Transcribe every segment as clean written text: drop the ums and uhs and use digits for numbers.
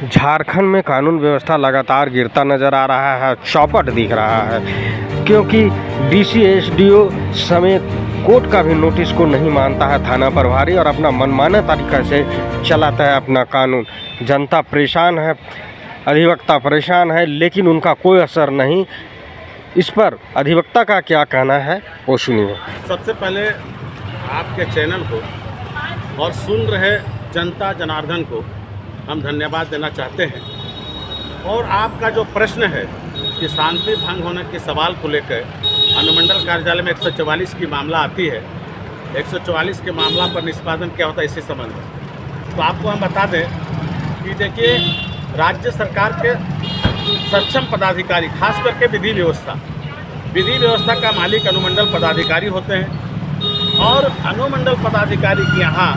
झारखंड में कानून व्यवस्था लगातार गिरता नजर आ रहा है, चौपट दिख रहा है, क्योंकि डीसी एसडीओ समेत कोर्ट का भी नोटिस को नहीं मानता है थाना प्रभारी और अपना मनमाना तरीका से चलाता है अपना कानून। जनता परेशान है, अधिवक्ता परेशान है, लेकिन उनका कोई असर नहीं। इस पर अधिवक्ता का क्या कहना है वो सुनिए। सबसे पहले आपके चैनल को और सुन रहे जनता जनार्दन को हम धन्यवाद देना चाहते हैं। और आपका जो प्रश्न है कि शांति भंग होने के सवाल को लेकर अनुमंडल कार्यालय में 144 की मामला आती है, 144 के मामला पर निष्पादन क्या होता है इसी संबंध में। तो आपको हम बता दें कि देखिए, राज्य सरकार के सक्षम पदाधिकारी, खास करके विधि व्यवस्था का मालिक अनुमंडल पदाधिकारी होते हैं। और अनुमंडल पदाधिकारी के यहाँ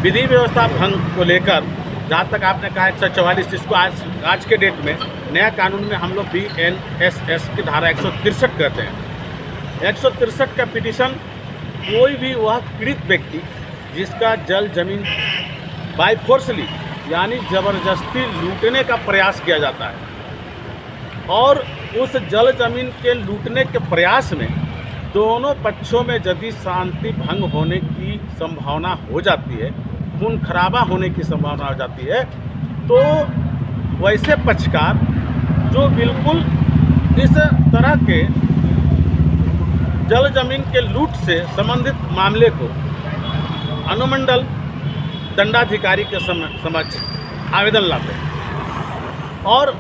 विधि व्यवस्था भंग को लेकर, जहाँ तक आपने कहा 144, जिसको आज के डेट में नया कानून में हम लोग BNSS की धारा 163 कहते हैं। 163 का पिटीशन कोई भी वह पीड़ित व्यक्ति जिसका जल जमीन बाय फोर्सली यानी ज़बरदस्ती लूटने का प्रयास किया जाता है, और उस जल जमीन के लूटने के प्रयास में दोनों पक्षों में यदि शांति भंग होने की संभावना हो जाती है, खून खराबा होने की संभावना हो जाती है, तो वैसे पक्षकार जो बिल्कुल इस तरह के जल जमीन के लूट से संबंधित मामले को अनुमंडल दंडाधिकारी के समक्ष आवेदन लाते हैं, और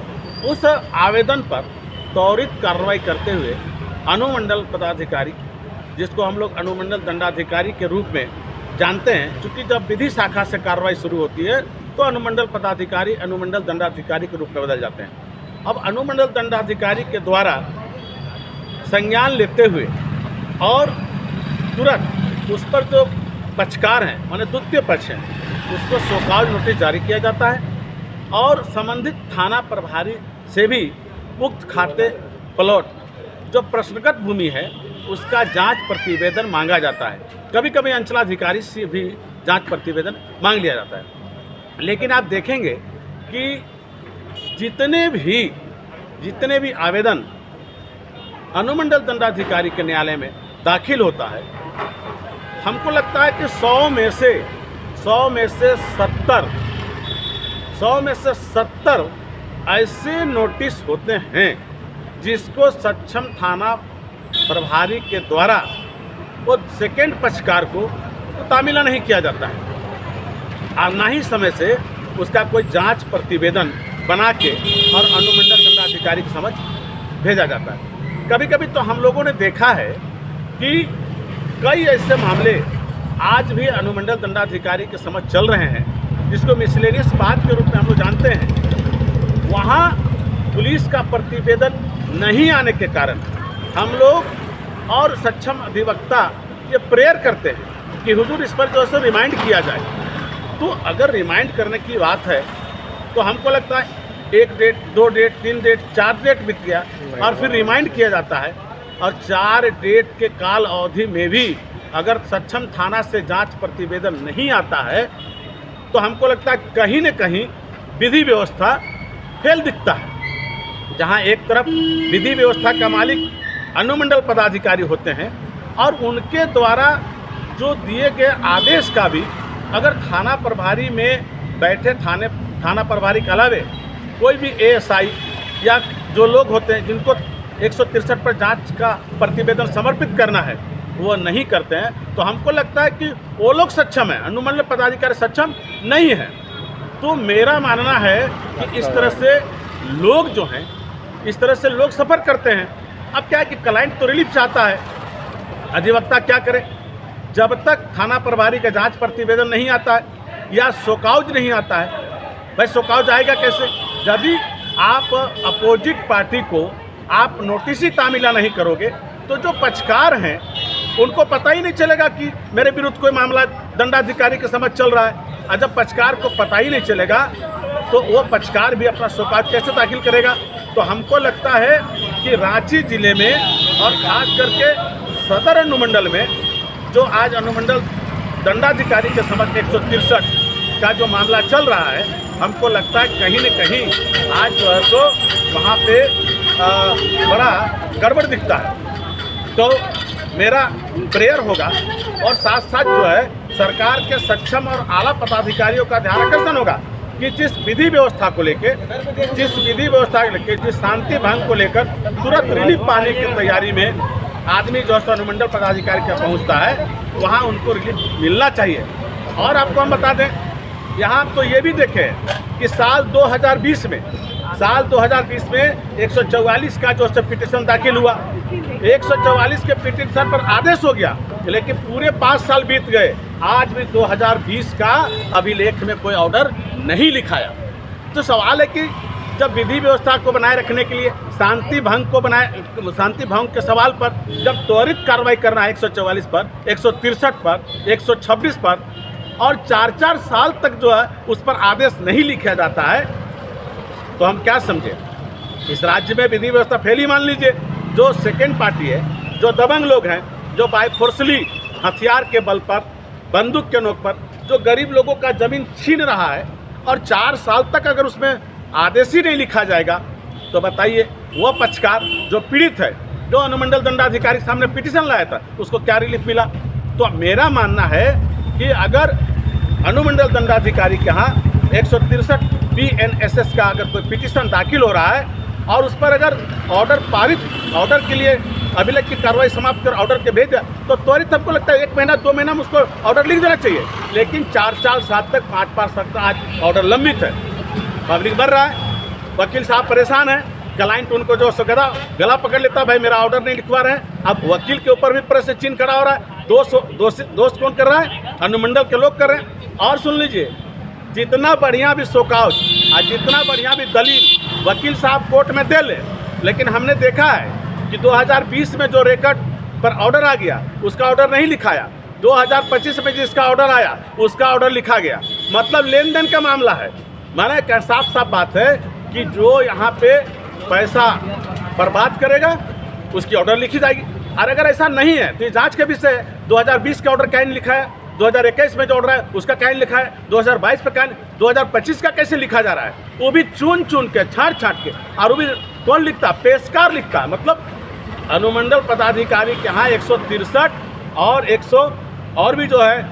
उस आवेदन पर त्वरित कार्रवाई करते हुए अनुमंडल पदाधिकारी, जिसको हम लोग अनुमंडल दंडाधिकारी के रूप में जानते हैं, क्योंकि जब विधि शाखा से कार्रवाई शुरू होती है तो अनुमंडल पदाधिकारी अनुमंडल दंडाधिकारी के रूप में बदल जाते हैं। अब अनुमंडल दंडाधिकारी के द्वारा संज्ञान लेते हुए और तुरंत उस पर जो पक्षकार हैं, माने द्वितीय पक्ष हैं, उसको शोकॉज नोटिस जारी किया जाता है, और संबंधित थाना प्रभारी से भी उक्त खाते प्लॉट जो प्रश्नगत भूमि है उसका जांच प्रतिवेदन मांगा जाता है। कभी कभी अंचलाधिकारी से भी जांच प्रतिवेदन मांग लिया जाता है। लेकिन आप देखेंगे कि जितने भी आवेदन अनुमंडल दंडाधिकारी के न्यायालय में दाखिल होता है, हमको लगता है कि 100 में से 70 ऐसे नोटिस होते हैं जिसको सक्षम थाना प्रभारी के द्वारा वो सेकेंड पक्षकार को तामीला नहीं किया जाता है, और ना ही समय से उसका कोई जांच प्रतिवेदन बना के और अनुमंडल दंडाधिकारी के समक्ष भेजा जाता है। कभी कभी तो हम लोगों ने देखा है कि कई ऐसे मामले आज भी अनुमंडल दंडाधिकारी के समक्ष चल रहे हैं, जिसको मिसलेनियस बात के रूप में हम लोग जानते हैं। वहाँ पुलिस का प्रतिवेदन नहीं आने के कारण हम लोग और सक्षम अधिवक्ता ये प्रेयर करते हैं कि हुजूर इस पर जो है रिमाइंड किया जाए। तो अगर रिमाइंड करने की बात है तो हमको लगता है 1 डेट, 2 डेट, 3 डेट, 4 डेट बीत गया और फिर रिमाइंड किया जाता है, और 4 डेट के काल अवधि में भी अगर सक्षम थाना से जांच प्रतिवेदन नहीं आता है तो हमको लगता है कहीं न कहीं विधि व्यवस्था फेल दिखता है। जहां एक तरफ विधि व्यवस्था का मालिक अनुमंडल पदाधिकारी होते हैं और उनके द्वारा जो दिए गए आदेश का भी अगर थाना प्रभारी में बैठे थाना प्रभारी के अलावे कोई भी ASI या जो लोग होते हैं जिनको 163 पर जांच का प्रतिवेदन समर्पित करना है वो नहीं करते हैं, तो हमको लगता है कि वो लोग सक्षम हैं, अनुमंडल पदाधिकारी सक्षम नहीं है। तो मेरा मानना है कि इस तरह से लोग जो हैं, इस तरह से लोग सफ़र करते हैं। अब क्या है कि क्लाइंट तो रिलीफ चाहता है, अधिवक्ता क्या करे, जब तक थाना प्रभारी का जांच प्रतिवेदन नहीं आता है या शोकॉज नहीं आता है। भाई शोकॉज आएगा कैसे? यदि आप अपोजिट पार्टी को आप नोटिस ही तामीला नहीं करोगे तो जो पक्षकार हैं उनको पता ही नहीं चलेगा कि मेरे विरुद्ध कोई मामला दंडाधिकारी के समक्ष चल रहा है। और जब पक्षकार को पता ही नहीं चलेगा तो वो पक्षकार भी अपना शोकॉज कैसे दाखिल करेगा? तो हमको लगता है कि रांची जिले में और खास करके सदर अनुमंडल में जो आज अनुमंडल दंडाधिकारी के समक्ष 163 का जो मामला चल रहा है, हमको लगता है कहीं न कहीं आज जो है तो वहाँ पे बड़ा गड़बड़ दिखता है। तो मेरा प्रेयर होगा और साथ साथ जो है सरकार के सक्षम और आला पदाधिकारियों का ध्यान आकर्षण होगा कि जिस विधि व्यवस्था को लेकर, जिस शांति भंग को लेकर तुरंत रिलीफ पाने की तैयारी में आदमी जो है अनुमंडल पदाधिकारी के पहुंचता है, वहां उनको रिलीफ मिलना चाहिए। और आपको हम बता दें, यहाँ तो ये भी देखें कि साल 2020 में 144 का जो है पिटीशन दाखिल हुआ, 144 के पिटीशन पर आदेश हो गया, लेकिन पूरे 5 साल बीत गए, आज भी 2020 का अभिलेख में कोई ऑर्डर नहीं लिखाया। तो सवाल है कि जब विधि व्यवस्था को बनाए रखने के लिए शांति भंग के सवाल पर जब त्वरित कार्रवाई करना है 144 पर, 163 पर, 126 पर और 4-4 साल तक जो है उस पर आदेश नहीं लिखा जाता है, तो हम क्या समझे? इस राज्य में विधि व्यवस्था फैली मान लीजिए। जो सेकेंड पार्टी है, जो दबंग लोग हैं, जो बाय फोर्सली हथियार के बल पर, बंदूक के नोक पर जो गरीब लोगों का ज़मीन छीन रहा है, और 4 साल तक अगर उसमें आदेश ही नहीं लिखा जाएगा, तो बताइए वो पक्षकार जो पीड़ित है, जो अनुमंडल दंडाधिकारी के सामने पिटीशन लाया था, उसको क्या रिलीफ मिला? तो मेरा मानना है कि अगर अनुमंडल दंडाधिकारी के यहाँ 163 BNSS का अगर कोई पिटीशन दाखिल हो रहा है और उस पर अगर ऑर्डर के लिए अभिलेख की कार्रवाई समाप्त कर ऑर्डर के भेज दिया, तो त्वरित हमको लगता है 1 महीना 2 महीना में उसको ऑर्डर लिख देना चाहिए। लेकिन 4-4 साल तक, 5-5 साल तक आज ऑर्डर लंबित है, पब्लिक बढ़ रहा है, वकील साहब परेशान है, क्लाइंट उनको जो गला पकड़ लेता, भाई मेरा ऑर्डर नहीं लिखवा रहे हैं। अब वकील के ऊपर भी प्रेस से चिन्ह खड़ा हो रहा है। दोस्त कौन कर रहा है? अनुमंडल के लोग कर रहे हैं। और सुन लीजिए, जितना बढ़िया भी शोकाउट और जितना बढ़िया भी दलील वकील साहब कोर्ट में दे ले, लेकिन हमने देखा है कि 2020 में जो रेकॉर्ड पर ऑर्डर आ गया, उसका ऑर्डर नहीं लिखाया। 2025 में जिसका ऑर्डर आया, उसका ऑर्डर लिखा गया। मतलब लेन देन का मामला है। माने क्या साफ बात है कि जो यहाँ पे पैसा बर्बाद करेगा, उसकी ऑर्डर लिखी जाएगी। और अगर ऐसा नहीं है तो ये जांच के विषय है। 2020 का ऑर्डर क्या नहीं लिखा है, 2021 में जो ऑर्डर है उसका क्या नहीं लिखा है, 2022 पे क्या, 2025 का कैसे लिखा जा रहा है? वो भी चुन के, छाँट के, और वो भी कौन लिखता? पेशकार लिखता है। मतलब अनुमंडल पदाधिकारी के यहाँ 163 और 100 और भी जो है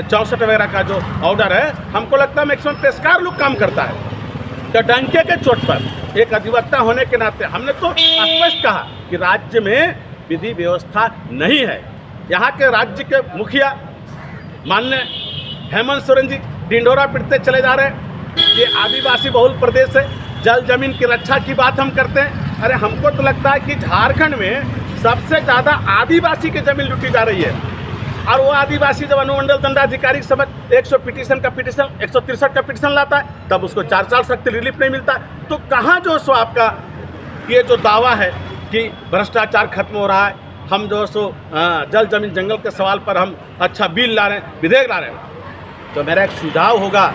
64 वगैरह का जो ऑर्डर है, हमको लगता है मैक्सिमम पेशकार लोग काम करता है। तो डंके के चोट पर एक अधिवक्ता होने के नाते हमने तो स्पष्ट कहा कि राज्य में विधि व्यवस्था नहीं है। यहाँ के राज्य के मुखिया माननीय हेमंत सोरेन जी ढिंढोरा पीटते चले जा रहे हैं। ये आदिवासी बहुल प्रदेश है, जल जमीन की रक्षा की बात हम करते हैं। अरे हमको तो लगता है कि झारखंड में सबसे ज़्यादा आदिवासी की जमीन लूटी जा रही है, और वो आदिवासी जब अनुमंडल दंडाधिकारी समझ 163 का पिटीशन लाता है, तब उसको 4 साल तक रिलीफ नहीं मिलता। तो कहाँ जो सो आपका ये जो दावा है कि भ्रष्टाचार खत्म हो रहा है, हम जो सो जल जमीन जंगल के सवाल पर हम अच्छा बिल ला रहे हैं, विधेयक ला रहे हैं, तो मेरा एक सुझाव होगा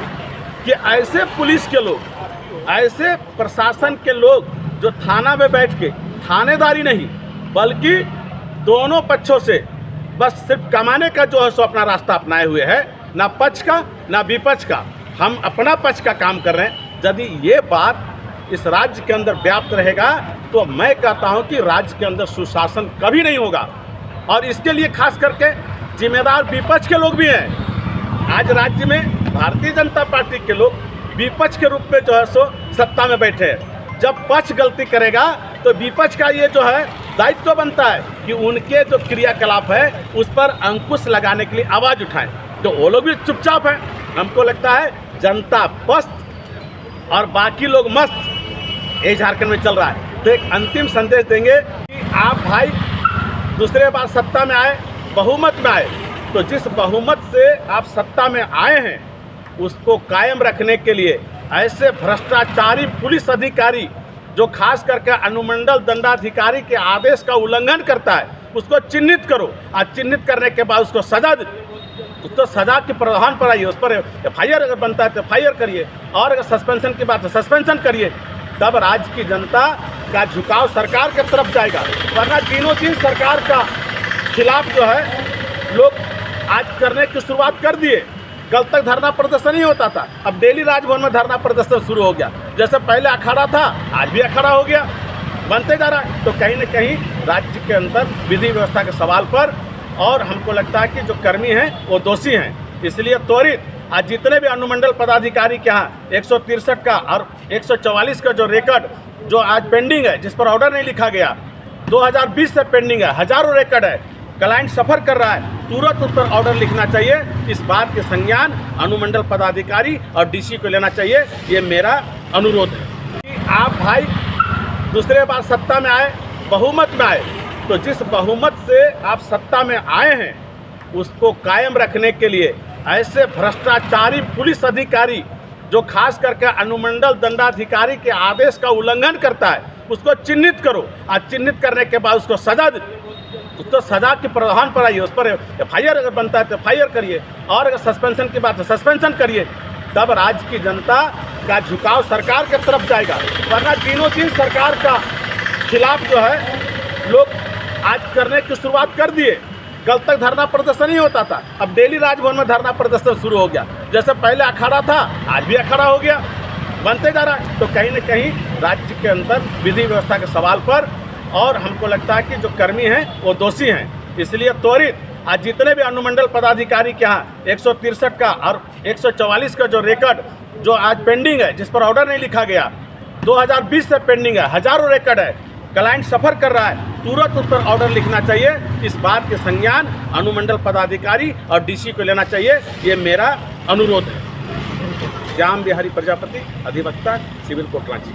कि ऐसे पुलिस के लोग, ऐसे प्रशासन के लोग जो थाना में बैठ के थानेदारी नहीं बल्कि दोनों पक्षों से बस सिर्फ कमाने का जो है सो अपना रास्ता अपनाए हुए है, ना पक्ष का ना विपक्ष का, हम अपना पक्ष का काम कर रहे हैं। यदि ये बात इस राज्य के अंदर व्याप्त रहेगा तो मैं कहता हूं कि राज्य के अंदर सुशासन कभी नहीं होगा, और इसके लिए खास करके जिम्मेदार विपक्ष के लोग भी हैं। आज राज्य में भारतीय जनता पार्टी के लोग विपक्ष के रूप में जो है सो सत्ता में बैठे हैं। जब पक्ष गलती करेगा तो विपक्ष का ये जो है दायित्व बनता है कि उनके जो क्रियाकलाप है उस पर अंकुश लगाने के लिए आवाज़ उठाएं। तो वो लोग भी चुपचाप हैं। हमको लगता है जनता पस्त और बाकी लोग मस्त, ये झारखंड में चल रहा है। तो एक अंतिम संदेश देंगे कि आप भाई दूसरे बार सत्ता में आए, बहुमत में आए, तो जिस बहुमत से आप सत्ता में आए हैं उसको कायम रखने के लिए ऐसे भ्रष्टाचारी पुलिस अधिकारी जो खास करके अनुमंडल दंडाधिकारी के आदेश का उल्लंघन करता है, उसको चिन्हित करो, और चिन्हित करने के बाद उसको सजा उसको सजा के प्रावधान पर आइए। उस पर FIR अगर बनता है तो FIR करिए, और अगर सस्पेंशन की बात है सस्पेंशन करिए। तब राज्य की जनता का झुकाव सरकार की तरफ जाएगा। वरना दिनों दिन सरकार का खिलाफ जो है लोग आज करने की शुरुआत कर दिए। कल तक धरना प्रदर्शन ही होता था, अब डेली राजभवन में धरना प्रदर्शन शुरू हो गया। जैसे पहले अखाड़ा था, आज भी अखाड़ा हो गया, बनते जा रहा है। तो कहीं न कहीं राज्य के अंदर विधि व्यवस्था के सवाल पर, और हमको लगता है कि जो कर्मी हैं वो दोषी हैं। इसलिए त्वरित आज जितने भी अनुमंडल पदाधिकारी के यहाँ 163 का और 144 का जो रिकॉर्ड जो आज पेंडिंग है, जिस पर ऑर्डर नहीं लिखा गया, 2020 से पेंडिंग है, हजारों रिकॉर्ड है, क्लाइंट सफ़र कर रहा है, तुरंत उस पर ऑर्डर लिखना चाहिए। इस बात के संज्ञान अनुमंडल पदाधिकारी और डीसी को लेना चाहिए। ये मेरा अनुरोध है कि आप भाई दूसरे बार सत्ता में आए, बहुमत में आए, तो जिस बहुमत से आप सत्ता में आए हैं उसको कायम रखने के लिए ऐसे भ्रष्टाचारी पुलिस अधिकारी जो खास करके अनुमंडल दंडाधिकारी के आदेश का उल्लंघन करता है उसको चिन्हित करो। आज चिन्हित करने के बाद उसको सजा के प्रावधान पर आइए, उस पर एफआईआर अगर बनता है तो एफआईआर करिए, और अगर सस्पेंशन की बात है सस्पेंशन करिए। तब राज्य की जनता का झुकाव सरकार की तरफ जाएगा। वरना दिनों दिन सरकार का खिलाफ जो है लोग आज करने की शुरुआत कर दिए। कल तक धरना प्रदर्शन ही होता था, अब डेली राजभवन में धरना प्रदर्शन शुरू हो गया। जैसे पहले अखाड़ा था, आज भी अखाड़ा हो गया, बनते जा रहा है। तो कहीं न कहीं राज्य के अंदर विधि व्यवस्था के सवाल पर, और हमको लगता है कि जो कर्मी हैं वो दोषी हैं। इसलिए त्वरित आज जितने भी अनुमंडल पदाधिकारी के यहाँ 163 का और 144 का जो रिकॉर्ड जो आज पेंडिंग है, जिस पर ऑर्डर नहीं लिखा गया, 2020 से पेंडिंग है, हजारों रिकॉर्ड है, क्लाइंट सफ़र कर रहा है, तुरंत उस पर ऑर्डर लिखना चाहिए। इस बात के संज्ञान अनुमंडल पदाधिकारी और डीसी को लेना चाहिए। ये मेरा अनुरोध है। श्याम बिहारी प्रजापति, अधिवक्ता, सिविल कोर्ट रांची।